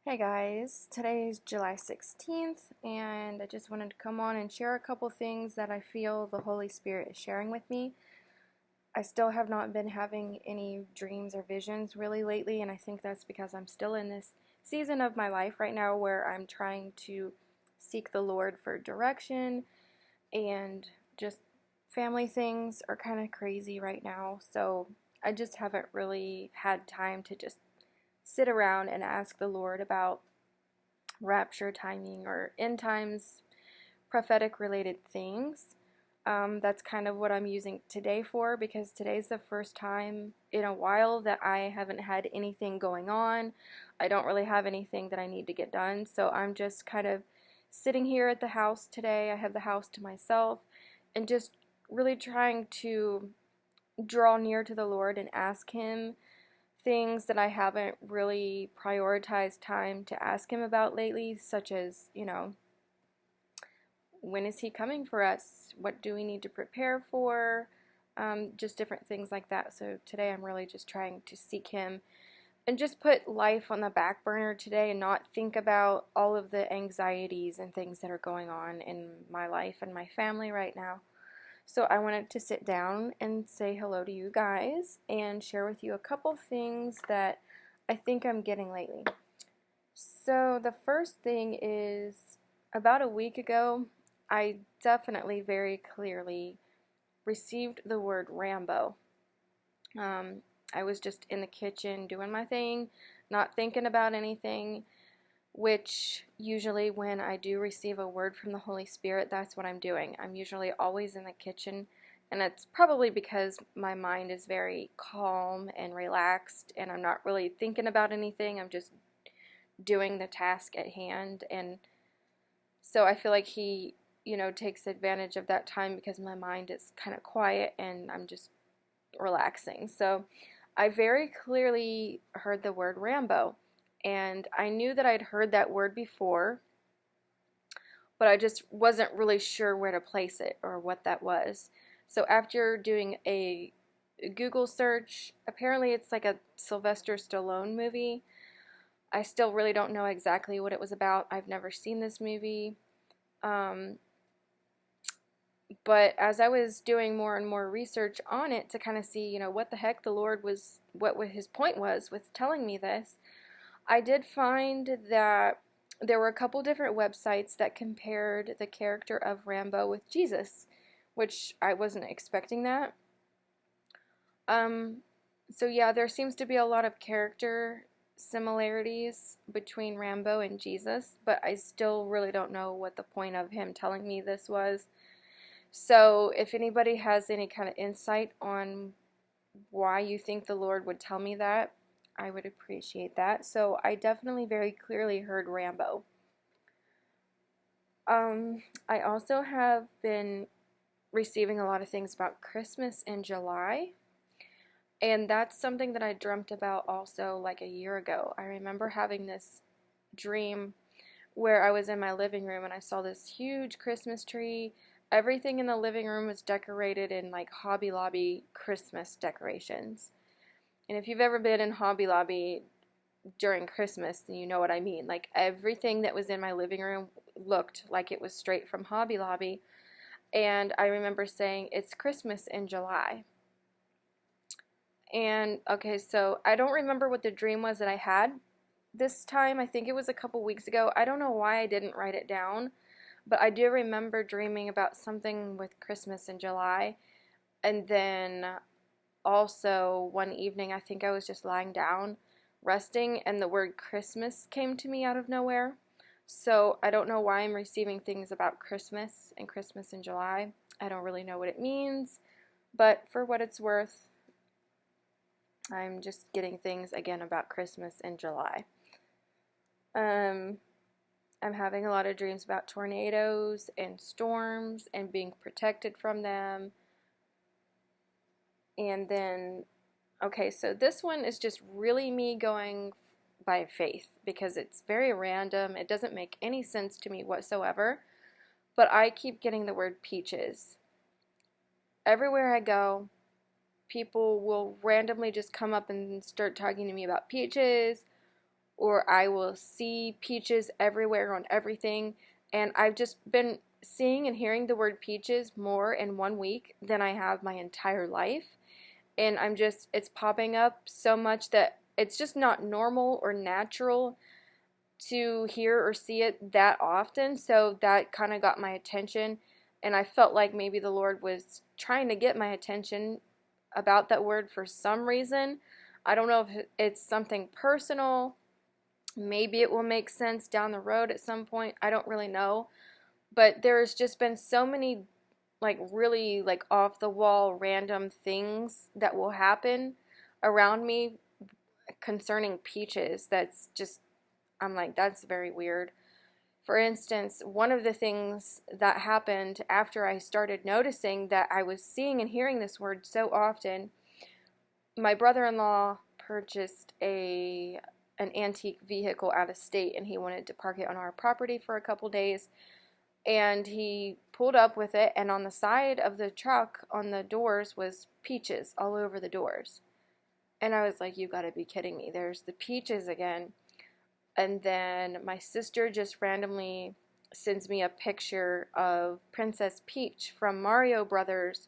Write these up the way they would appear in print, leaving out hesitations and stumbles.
Hey guys, today is July 16th, and I just wanted to come on and share a couple things that I feel the Holy Spirit is sharing with me. I still have not been having any dreams or visions really lately, and I think that's because I'm still in this season of my life right now where I'm trying to seek the Lord for direction, and just family things are kind of crazy right now, so I just haven't really had time to just sit around and ask the Lord about rapture timing or end times prophetic related things. That's kind of what I'm using today for, because today's the first time in a while that I haven't had anything going on. I don't really have anything that I need to get done, so I'm just kind of sitting here at the house today. I have the house to myself and just really trying to draw near to the Lord and ask Him things that I haven't really prioritized time to ask Him about lately, such as, when is He coming for us? What do we need to prepare for? Just different things like that. So today I'm really just trying to seek Him and just put life on the back burner today and not think about all of the anxieties and things that are going on in my life and my family right now. So I wanted to sit down and say hello to you guys and share with you a couple things that I think I'm getting lately. So the first thing is, about a week ago, I definitely very clearly received the word Rambo. I was just in the kitchen doing my thing, not thinking about anything, which usually when I do receive a word from the Holy Spirit, that's what I'm doing. I'm usually always in the kitchen, and it's probably because my mind is very calm and relaxed, and I'm not really thinking about anything. I'm just doing the task at hand, and so I feel like He, takes advantage of that time because my mind is kind of quiet and I'm just relaxing. So I very clearly heard the word Rambo. And I knew that I'd heard that word before, but I just wasn't really sure where to place it or what that was. So after doing a Google search, apparently it's like a Sylvester Stallone movie. I still really don't know exactly what it was about. I've never seen this movie. But as I was doing more and more research on it to kind of see, what the heck the Lord was, what His point was with telling me this, I did find that there were a couple different websites that compared the character of Rambo with Jesus, which I wasn't expecting that. So yeah, there seems to be a lot of character similarities between Rambo and Jesus, but I still really don't know what the point of him telling me this was. So if anybody has any kind of insight on why you think the Lord would tell me that, I would appreciate that. So I definitely very clearly heard Rambo. I also have been receiving a lot of things about Christmas in July. And that's something that I dreamt about also like a year ago. I remember having this dream where I was in my living room and I saw this huge Christmas tree. Everything in the living room was decorated in like Hobby Lobby Christmas decorations. And if you've ever been in Hobby Lobby during Christmas, then you know what I mean. Like everything that was in my living room looked like it was straight from Hobby Lobby. And I remember saying, it's Christmas in July. And okay, so I don't remember what the dream was that I had this time. I think it was a couple weeks ago. I don't know why I didn't write it down, but I do remember dreaming about something with Christmas in July. And then also one evening, I think I was just lying down, resting, and the word Christmas came to me out of nowhere. So I don't know why I'm receiving things about Christmas and Christmas in July. I don't really know what it means, but for what it's worth, I'm just getting things again about Christmas in July. I'm having a lot of dreams about tornadoes and storms and being protected from them. And then, okay, so this one is just really me going by faith because it's very random. It doesn't make any sense to me whatsoever. But I keep getting the word peaches. Everywhere I go, people will randomly just come up and start talking to me about peaches, or I will see peaches everywhere on everything. And I've just been seeing and hearing the word peaches more in 1 week than I have my entire life. And it's popping up so much that it's just not normal or natural to hear or see it that often. So that kind of got my attention. And I felt like maybe the Lord was trying to get my attention about that word for some reason. I don't know if it's something personal. Maybe it will make sense down the road at some point. I don't really know. But there's just been so many like really like off the wall random things that will happen around me concerning peaches. That's just, I'm like, that's very weird. For instance, one of the things that happened after I started noticing that I was seeing and hearing this word so often, my brother-in-law purchased an antique vehicle out of state, and he wanted to park it on our property for a couple days. And he pulled up with it, and on the side of the truck, on the doors, was peaches all over the doors. And I was like, you gotta be kidding me. There's the peaches again. And then my sister just randomly sends me a picture of Princess Peach from Mario Brothers,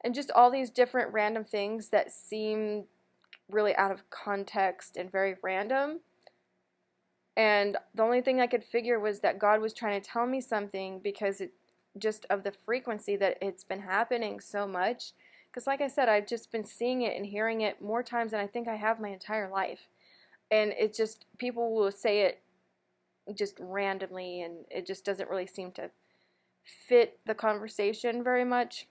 and just all these different random things that seem really out of context and very random. And the only thing I could figure was that God was trying to tell me something, because it just of the frequency that it's been happening so much. Because like I said, I've just been seeing it and hearing it more times than I think I have my entire life. And it just, people will say it just randomly, and it just doesn't really seem to fit the conversation very much.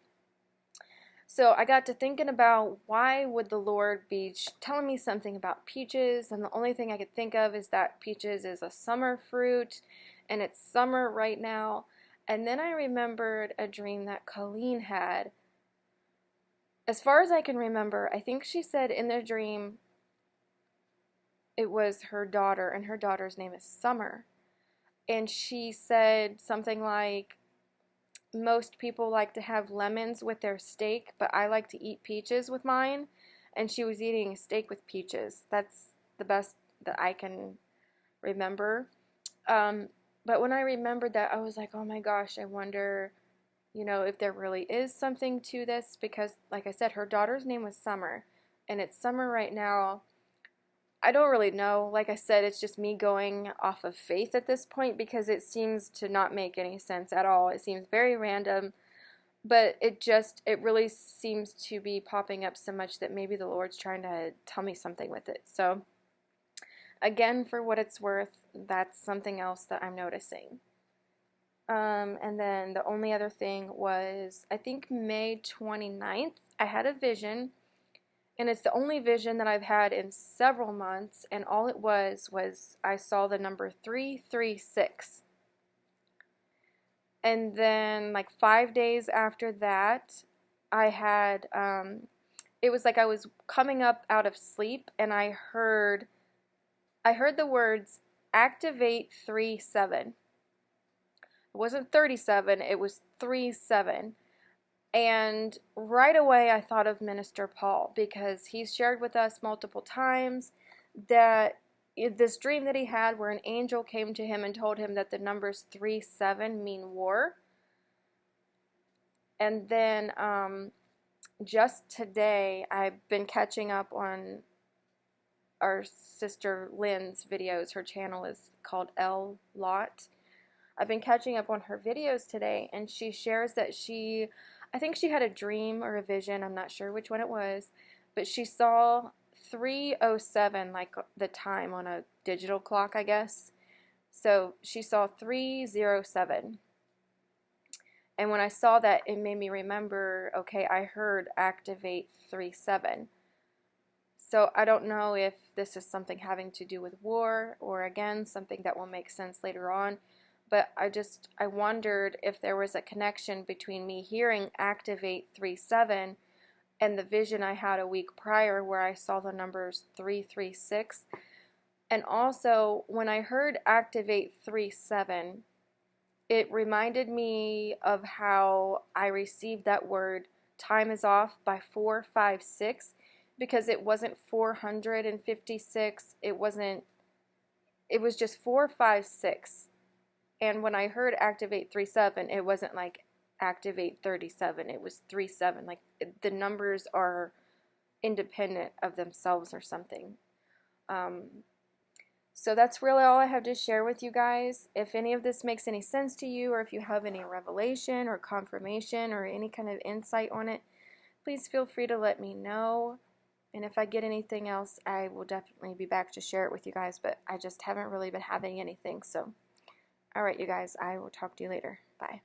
So I got to thinking about, why would the Lord be telling me something about peaches? And the only thing I could think of is that peaches is a summer fruit, and it's summer right now. And then I remembered a dream that Colleen had. As far as I can remember, I think she said in their dream it was her daughter, and her daughter's name is Summer. And she said something like, most people like to have lemons with their steak, but I like to eat peaches with mine. And she was eating a steak with peaches. That's the best that I can remember. But when I remembered that, I was like, oh my gosh, I wonder, if there really is something to this. Because, like I said, her daughter's name was Summer, and it's summer right now. I don't really know. Like I said, it's just me going off of faith at this point, because it seems to not make any sense at all. It seems very random, but it really seems to be popping up so much that maybe the Lord's trying to tell me something with it. So again, for what it's worth, that's something else that I'm noticing. And then the only other thing was, I think May 29th, I had a vision. And it's the only vision that I've had in several months, and all it was I saw the number 336. And then like 5 days after that, I had, it was like I was coming up out of sleep, and I heard the words, activate 37. It wasn't 37, it was 37. And right away I thought of Minister Paul, because he's shared with us multiple times that this dream that he had, where an angel came to him and told him that the numbers 37 mean war. And then just today, I've been catching up on our sister Lynn's videos. Her channel is called L Lot. I've been catching up on her videos today, and she shares that I think she had a dream or a vision, I'm not sure which one it was, but she saw 3:07, like the time on a digital clock, I guess. So she saw 3:07. And when I saw that, it made me remember, okay, I heard activate 37. So I don't know if this is something having to do with war, or again, something that will make sense later on. But I wondered if there was a connection between me hearing activate 37 and the vision I had a week prior, where I saw the numbers 336. And also, when I heard activate 37, it reminded me of how I received that word, time is off, by 456, because it wasn't 456, it wasn't it was just 4, 5, 6. And when I heard activate 3, 7, it wasn't like activate 37. It was 3, 7. Like the numbers are independent of themselves or something. So that's really all I have to share with you guys. If any of this makes any sense to you, or if you have any revelation or confirmation or any kind of insight on it, please feel free to let me know. And if I get anything else, I will definitely be back to share it with you guys, but I just haven't really been having anything. So, all right, you guys, I will talk to you later. Bye.